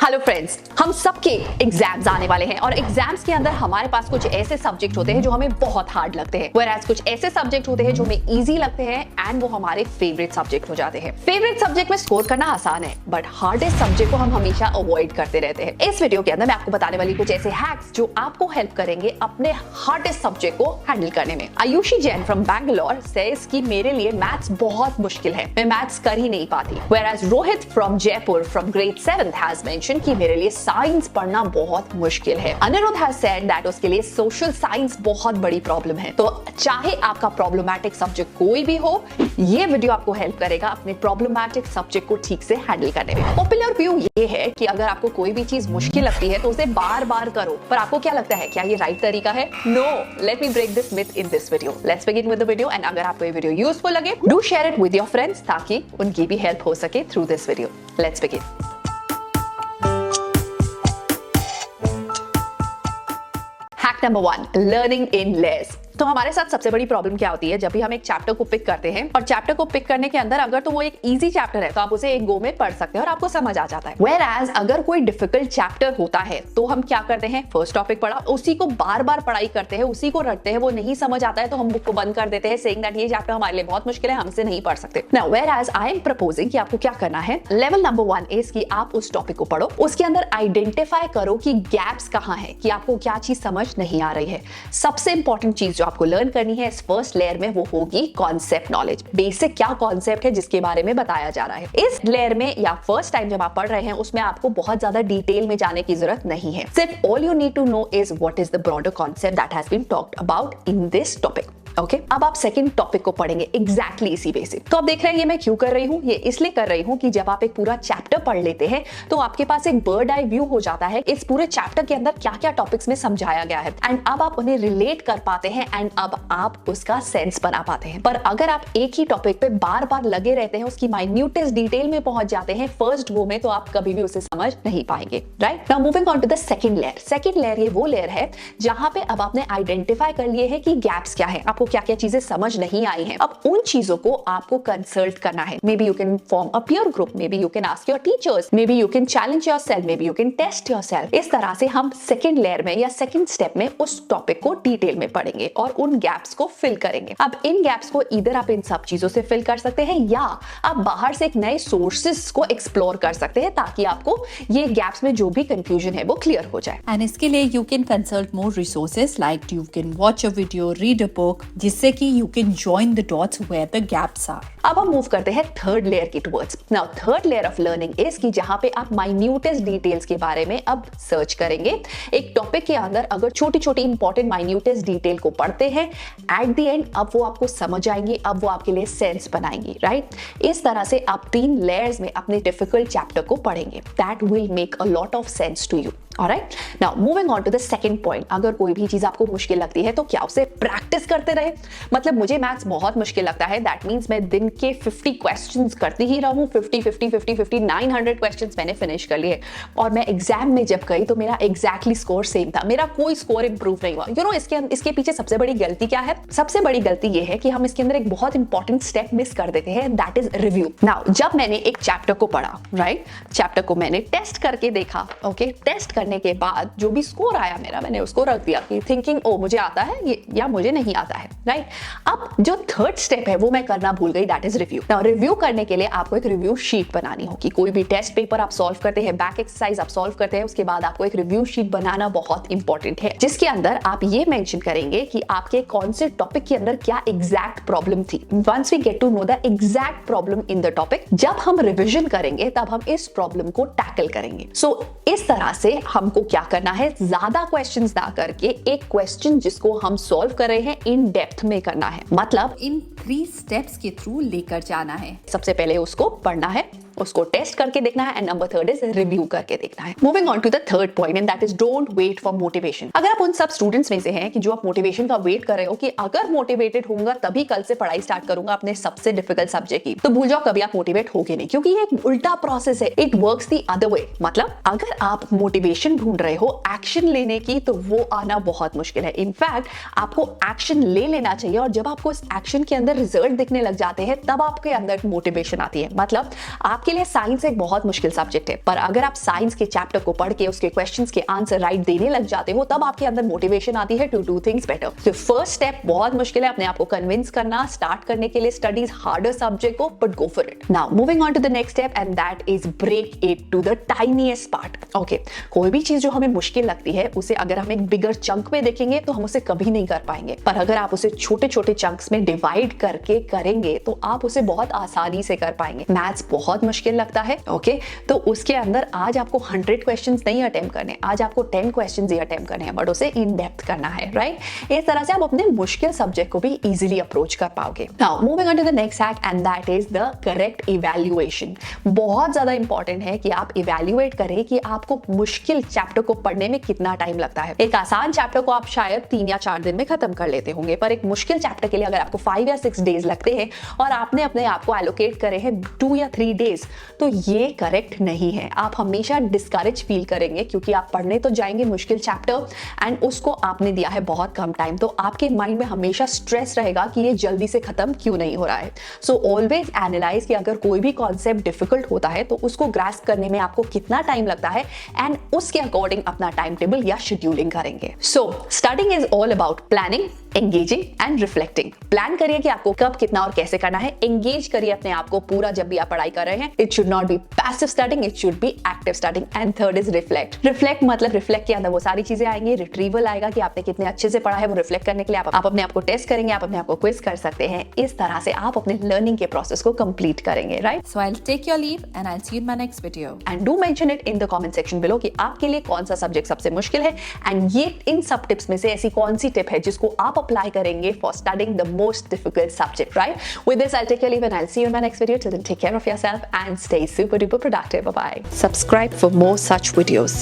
Hello friends, हम सबके exams आने वाले हैं और एग्जाम्स के अंदर हमारे पास कुछ ऐसे सब्जेक्ट होते हैं जो हमें बहुत हार्ड लगते हैं, whereas कुछ ऐसे सब्जेक्ट होते हैं जो हमें इजी लगते हैं एंड वो हमारे फेवरेट सब्जेक्ट हो जाते हैं। फेवरेट सब्जेक्ट में स्कोर करना आसान है, बट हार्डेस्ट सब्जेक्ट को हम हमेशा अवॉइड करते रहते हैं। इस वीडियो के अंदर मैं आपको बताने वाली कुछ ऐसे हैक्स जो आपको हेल्प करेंगे अपने हार्डेस्ट सब्जेक्ट को हैंडल करने में। आयुषी जैन फ्रॉम बैंगलोर सेज कि मेरे लिए मैथ्स बहुत मुश्किल है, मैं मैथ्स कर ही नहीं पाती। whereas Rohit from Jaipur from grade 7 has mention कि मेरे लिए साइंस पढ़ना बहुत मुश्किल है। अनिरुद्ध हैज सेड दैट उसके लिए सोशल साइंस बहुत बड़ी प्रॉब्लम है। तो चाहे आपका प्रॉब्लमैटिक सब्जेक्ट कोई भी हो, ये वीडियो आपको हेल्प करेगा अपने प्रॉब्लमैटिक सब्जेक्ट को ठीक से हैंडल करने में। पॉपुलर व्यू ये है कि अगर आपको कोई भी चीज मुश्किल लगती है तो उसे बार बार करो, पर आपको क्या लगता है, क्या ये राइट तरीका है? No, let me break this myth in this video. Let's begin with the video and अगर आपको ये वीडियो यूजफुल लगे, do share it with your friends ताकि उनकी भी हेल्प हो सके through this video. Let's begin. Hack number 1, learning in layers. तो हमारे साथ सबसे बड़ी प्रॉब्लम क्या होती है, जब भी हम एक चैप्टर को पिक करते हैं और चैप्टर को पिक करने के अंदर अगर तो वो एक इजी चैप्टर है तो आप उसे एक गो में पढ़ सकते हैं और आपको समझ आ जाता है। Whereas अगर कोई डिफिकल्ट चैप्टर होता है तो हम क्या करते हैं, फर्स्ट टॉपिक पढ़ा, उसी को बार बार पढ़ाई करते हैं, उसी को रटते हैं, वो नहीं समझ आता है तो हम बुक को बंद कर देते हैं सेइंग दैट ये चैप्टर हमारे लिए बहुत मुश्किल है, हम इसे नहीं पढ़ सकते। Now whereas I am proposing कि आपको क्या करना है, लेवल नंबर 1 इज कि आप उस टॉपिक को पढ़ो, उसके अंदर आइडेंटिफाई करो कि गैप्स कहाँ है, कि आपको क्या चीज समझ नहीं आ रही है। सबसे इंपॉर्टेंट चीज जो आपको लर्न करनी है इस फर्स्ट लेयर में वो होगी कॉन्सेप्ट नॉलेज। बेसिक क्या कॉन्सेप्ट है जिसके बारे में बताया जा रहा है। इस लेयर में या फर्स्ट टाइम जब आप पढ़ रहे हैं उसमें आपको बहुत ज्यादा डिटेल में जाने की जरूरत नहीं है। सिर्फ all you need to know is what is the broader concept that has been talked about in this topic. Okay, अब आप सेकंड टॉपिक को पढ़ेंगे एग्जैक्टली इसी बेसिक। तो आप देख रहे हैं ये मैं क्यों कर रही हूँ, ये इसलिए कर रही हूँ कि जब आप एक पूरा चैप्टर पढ़ लेते हैं तो आपके पास एक बर्ड आई व्यू हो जाता है इस पूरे चैप्टर के अंदर क्या क्या टॉपिक्स में समझाया गया है एंड अब आप उन्हें रिलेट कर पाते हैं एंड अब आप उसका सेंस बना पाते हैं। पर अगर आप एक ही टॉपिक पे बार बार लगे रहते हैं, उसकी माइन्यूटेस्ट डिटेल में पहुंच जाते हैं फर्स्ट गो में, तो आप कभी भी उसे समझ नहीं पाएंगे। Right, now moving on to the second layer. Second layer ये वो लेयर है जहां पे अब आपने आइडेंटिफाई कर लिए है कि गैप्स क्या है, आपको क्या क्या चीजें समझ नहीं आई हैं। अब उन चीजों को आपको कंसल्ट करना है। Maybe you can form a peer group, maybe you can ask your teachers, maybe you can challenge yourself, maybe you can test yourself. इस तरह से हम सेकंड लेयर में या सेकंड स्टेप में उस topic को detail में पढ़ेंगे और उन गैप्स को फिल करेंगे। अब इन गैप्स को इधर आप इन सब चीजों से फिल कर सकते हैं या आप बाहर से एक नए सोर्सेस को एक्सप्लोर कर सकते हैं ताकि आपको ये गैप्स में जो भी कंफ्यूजन है वो क्लियर हो जाए। एंड इसके लिए you can consult more resources like you can watch a video, read a book, जिससे कि you can join the dots where the gaps are. अब हम मूव करते हैं थर्ड लेयर की towards. Now third layer of learning is कि जहां पे आप माइन्यूटेस्ट डिटेल्स के बारे में अब सर्च करेंगे। एक टॉपिक के अंदर अगर छोटी छोटी इंपॉर्टेंट माइन्यूटेस्ट डिटेल को पढ़ते हैं, एट द एंड अब वो आपको समझ आएंगी, अब वो आपके लिए सेंस बनाएंगी। राइट, इस तरह से आप 3 लेयर्स में अपने डिफिकल्ट चैप्टर को पढ़ेंगे। That will make a lot of sense to you. Alright, now moving on to the second point. अगर कोई भी चीज आपको मुश्किल लगती है तो क्या उसे प्रैक्टिस करते रहे। मतलब मुझे मैथ्स बहुत मुश्किल लगता है, दैट मींस मैं दिन के 50 क्वेश्चंस करती ही रहूं। 50 900 क्वेश्चंस मैंने फिनिश कर लिए और मैं एग्जाम में जब गई तो मेरा एग्जैक्टली स्कोर सेम था, मेरा कोई स्कोर इंप्रूव नहीं हुआ। यू नो इसके पीछे सबसे बड़ी गलती क्या है? सबसे बड़ी गलती ये है कि हम इसके अंदर एक बहुत इंपॉर्टेंट स्टेप मिस कर देते हैं, दैट इज रिव्यू। नाउ जब मैंने एक चैप्टर को पढ़ा, राइट, चैप्टर को मैंने टेस्ट करके देखा। ओके, टेस्ट करने के बाद जो भी स्कोर आया मेरा, मैंने उसको रख दिया कि थिंकिंग ओ मुझे आता है ये या मुझे नहीं आता है। राइट, अब जो थर्ड स्टेप है वो मैं करना भूल गई, that is review. Now review करने के लिए आपको एक रिव्यू शीट बनानी होगी। कोई भी टेस्ट पेपर आप सॉल्व करते हैं, बैक एक्सरसाइज आप सॉल्व करते हैं, उसके बाद आपको एक रिव्यू शीट बनाना बहुत इंपॉर्टेंट है, जिसके अंदर आप ये मेंशन करेंगे कि आपके कौन से टॉपिक के अंदर क्या एग्जैक्ट प्रॉब्लम थी। Once we get to know the exact problem in the topic, जब हम रिविजन करेंगे तब हम इस प्रॉब्लम को टैकल करेंगे। सो इस तरह से हमको क्या करना है, ज्यादा क्वेश्चंस ना करके एक क्वेश्चन जिसको हम सॉल्व कर रहे हैं इन डेप्थ में करना है। मतलब इन 3 स्टेप्स के थ्रू लेकर जाना है। सबसे पहले उसको पढ़ना है, उसको टेस्ट करके देखना है and number third is review करके देखना है। Moving on to the third point and that is don't wait for motivation. अगर आप उन सब स्टूडेंट्स में से हैं कि जो आप मोटिवेशन का वेट कर रहे हो कि अगर मोटिवेटेड होऊंगा तभी कल से पढ़ाई स्टार्ट करूंगा अपने सबसे डिफिकल्ट सब्जेक्ट की, तो भूल जाओ कभी आप मोटिवेट होगे नहीं, क्योंकि ये एक उल्टा प्रोसेस है। It works the other way. मतलब अगर आप मोटिवेशन ढूंढ रहे हो एक्शन लेने की तो वो आना बहुत मुश्किल है। इनफैक्ट आपको एक्शन ले लेना चाहिए और जब आपको इस एक्शन के अंदर रिजल्ट दिखने लग जाते हैं तब आपके अंदर मोटिवेशन आती है। मतलब आप आपके लिए साइंस एक बहुत मुश्किल सब्जेक्ट है, पर अगर आप साइंस के चैप्टर को पढ़ के उसके क्वेश्चंस के आंसर राइट देने लग जाते हो, तब आपके अंदर मोटिवेशन आती है टू डू थिंग्स बेटर। तो फर्स्ट स्टेप बहुत मुश्किल है, अपने आप को कन्विंस करना, स्टार्ट करने के लिए स्टडीज हार्डर सब्जेक्ट को, but go for it. Now moving on to the next step and that is break it to the tiniest part. Okay, कोई भी चीज जो हमें मुश्किल लगती है उसे अगर हम एक बिगर चंक में देखेंगे तो हम उसे कभी नहीं कर पाएंगे, पर अगर आप उसे छोटे छोटे चंक्स में डिवाइड करके करेंगे तो आप उसे बहुत आसानी से कर पाएंगे। मैथ्स बहुत मुश्किल लगता है, ओके, तो उसके अंदर आज आपको 100 क्वेश्चंस नहीं अटेम्प्ट करने, आज आपको 10 क्वेश्चंस ही अटेम्प्ट करने हैं, बट उसे इन डेप्थ करना है, राइट। इस तरह से आप अपने मुश्किल सब्जेक्ट को भी इजीली अप्रोच कर पाओगे। Now moving on to the next hack and that is the correct evaluation. बहुत ज्यादा इंपॉर्टेंट है कि आप इवैल्यूएट करें कि आपको मुश्किल चैप्टर को पढ़ने में कितना टाइम लगता है। एक आसान चैप्टर को आप शायद 3 या 4 दिन में खत्म कर लेते होंगे, पर एक मुश्किल चैप्टर के लिए अगर आपको 5 या 6 डेज लगते हैं और आपने अपने आप को एलोकेट करे हैं 2 या 3 डेज, तो ये करेक्ट नहीं है। आप हमेशा डिस्करेज फील करेंगे क्योंकि आप पढ़ने तो जाएंगे मुश्किल चैप्टर एंड उसको आपने दिया है बहुत कम टाइम, तो आपके माइंड में हमेशा स्ट्रेस रहेगा कि ये जल्दी से खत्म क्यों नहीं हो रहा है। सो ऑलवेज एनालाइज कि अगर कोई भी कॉन्सेप्ट डिफिकल्ट होता है तो उसको ग्रास्प करने में आपको कितना टाइम लगता है एंड उसके अकॉर्डिंग अपना टाइम टेबल या शेड्यूलिंग करेंगे। सो studying is all about planning, engaging and reflecting. Plan करिए कि आपको कब, कितना और कैसे करना है। एंगेज करिए अपने आप को पूरा जब भी आप पढ़ाई कर रहे हैं। It should not be passive studying, it should be active studying. And third is reflect. Reflect मतलब रिफ्लेक्ट के अंदर वो सारी चीजें आएंगी, रिट्रीवल आएगा कि आपने कितने अच्छे से पढ़ा है। वो रिफ्लेक्ट करने के लिए आप अपने आप को टेस्ट करेंगे, आप अपने आप को क्विज कर सकते हैं। इस तरह से आप अपने लर्निंग के प्रोसेस को कंप्लीट करेंगे, right. So I'll take your leave and I'll see you in my next video. And do mention it in the comment section below कि आपके लिए कौन सा सब्जेक्ट सबसे मुश्किल है एंड ये इन सब टिप्स में से ऐसी कौन सी टिप है जिसको आप अप्लाई करेंगे for studying the most difficult subject, right? With this, I'll take your leave and I'll see you in my next video. Till then, take care of yourself and stay super duper productive. Bye-bye. Subscribe for more such videos.